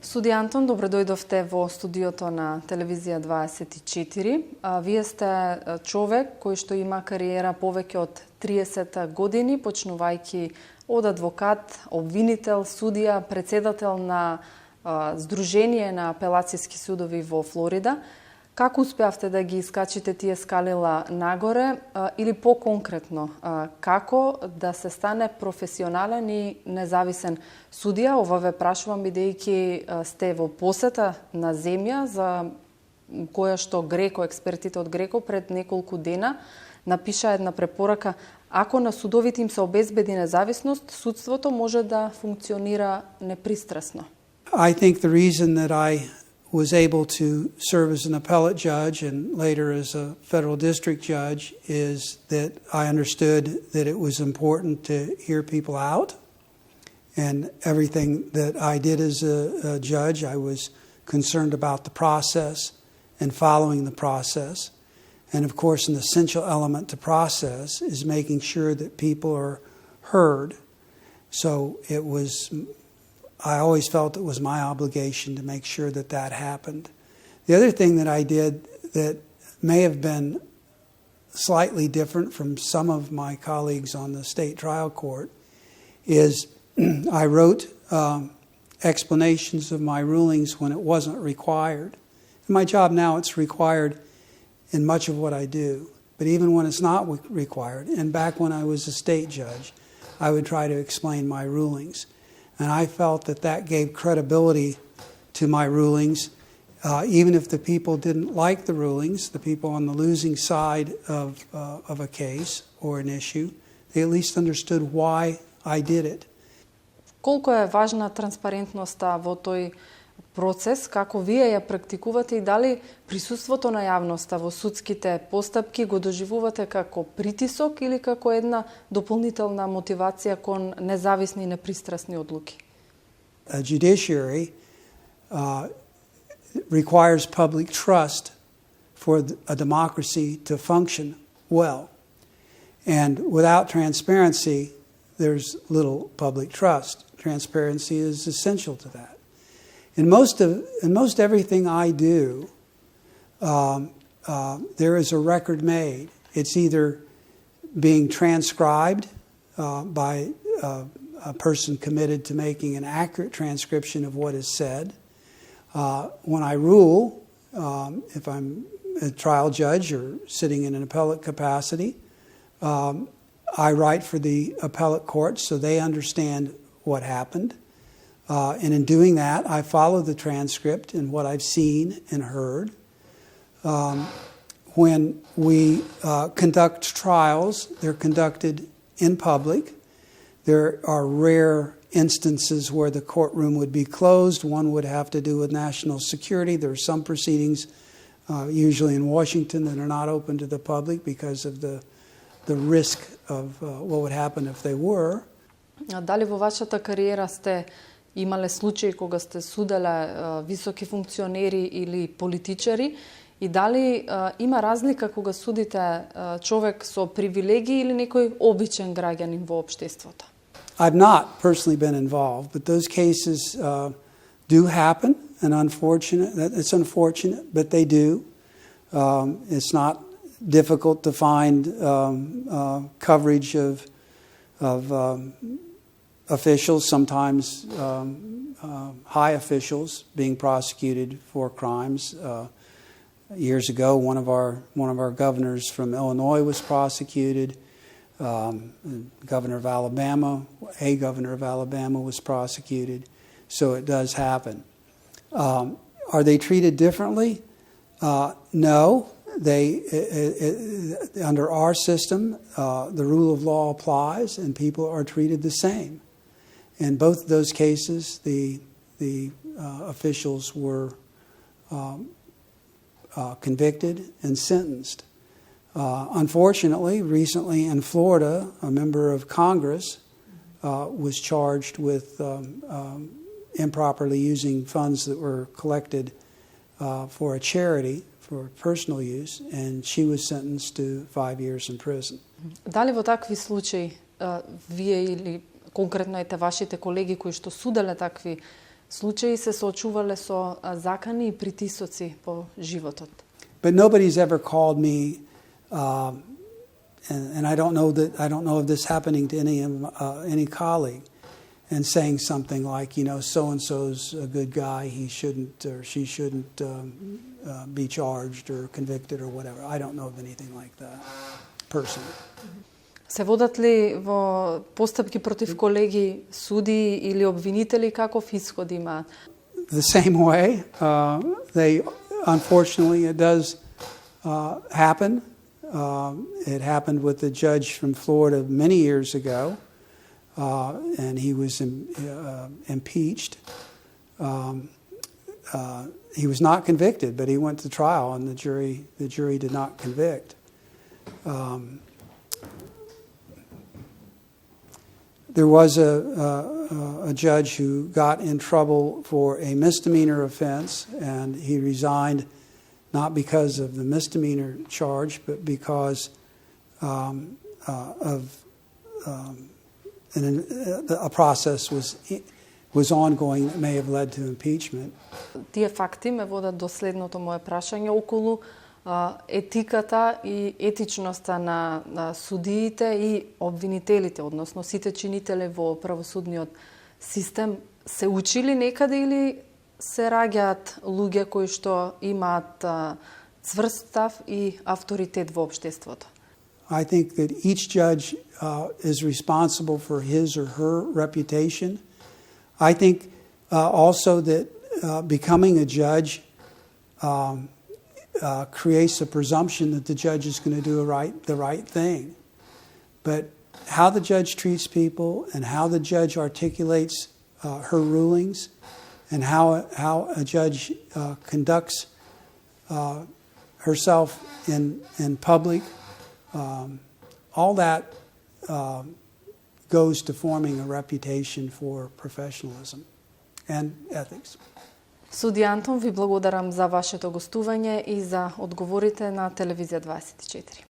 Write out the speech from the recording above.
Судија Ентон, добро дојдовте во студиото на телевизија 24. Вие сте човек кој што има кариера повеќе од 30 години, почнувајќи од адвокат, обвинител, судија, председател на Сдружение на апелацијски судови во Флорида. Како успеавте да ги искачите тие скалила нагоре или по-конкретно, како да се стане професионален и независен судија? Ова ве прашувам бидејќи сте во посета на земја за која што Греко, експертите од Греко пред неколку дена напиша една препорака: ако на судовите им се обезбеди независност, судството може да функционира непристрасно. I think the reason that I was able to serve as an appellate judge and later as a federal district judge is that I understood that it was important to hear people out. And everything that I did as a judge, I was concerned about the process and following the process. And of course, an essential element to process is making sure that people are heard. So I always felt it was my obligation to make sure that that happened. The other thing that I did that may have been slightly different from some of my colleagues on the state trial court is I wrote explanations of my rulings when it wasn't required. In my job now, it's required in much of what I do. But even when it's not required, and back when I was a state judge, I would try to explain my rulings. And I felt that that gave credibility to my rulings. Even if the people didn't like the rulings, the people on the losing side of a case or an issue, they at least understood why I did it. Колко е важна транспарентноста во тој процес, како вие ја практикувате и дали присуството на јавноста во судските постапки го доживувате како притисок или како една дополнителна мотивација кон независни и непристрасни одлуки? A judiciary requires public trust for a democracy to function well. And without transparency, there's little public trust. Transparency is essential to that. In most everything I do, there is a record made. It's either being transcribed by a person committed to making an accurate transcription of what is said. When I rule, if I'm a trial judge or sitting in an appellate capacity, I write for the appellate court so they understand what happened. And in doing that, I follow the transcript and what I've seen and heard. When we conduct trials, they're conducted in public. There are rare instances where the courtroom would be closed. One would have to do with national security. There are some proceedings, usually in Washington, that are not open to the public because of the risk of what would happen if they were. Дали во вашата кариера сте имале случаи кога сте суделе високи функционери или политичари и дали има разлика кога судите човек со привилегии или некој обичен граѓанин во општеството? I've not personally been involved, but those cases do happen, and it's unfortunate, but they do. It's not difficult to find coverage of officials, sometimes high officials being prosecuted for crimes. Years ago, one of our governors from Illinois was prosecuted. Governor of Alabama was prosecuted. So it does happen. Are they treated differently? No. Under our system, the rule of law applies, and people are treated the same. In both of those cases, the officials were convicted and sentenced. Unfortunately, recently in Florida, a member of Congress was charged with improperly using funds that were collected for a charity for personal use, and she was sentenced to 5 years in prison. Дали во такви случаи вие или конкретно ете вашите колеги кои што суделе такви случаи се соочувале со закани и притисоци по животот. But nobody's ever called me, and I don't know of this happening to any colleague, and saying something like, so and so's a good guy, he shouldn't or she shouldn't be charged or convicted or whatever. I don't know of anything like that personally. Се водат ли во постапки против колеги суди или обвинители, каков исход има? The same way. Unfortunately, it does happen. It happened with a judge from Florida many years ago, and he was impeached. He was not convicted, but he went to trial, and the jury did not convict. There was a judge who got in trouble for a misdemeanor offense, and he resigned not because of the misdemeanor charge, but because of a process was ongoing that may have led to impeachment. Тие факти ме водат до следното мое прашање околу етиката и етичноста на судиите и обвинителите, односно сите чинители во правосудниот систем, се учили некаде или се раѓаат луѓе кои што имаат цврст став и авторитет во општеството? I think that each judge is responsible for his or her reputation. I think also that becoming a judge creates a presumption that the judge is going to do the right thing. But how the judge treats people and how the judge articulates her rulings and how a judge conducts herself in public, all that goes to forming a reputation for professionalism and ethics. Судија Ентон, ви благодарам за вашето гостување и за одговорите на Телевизија 24.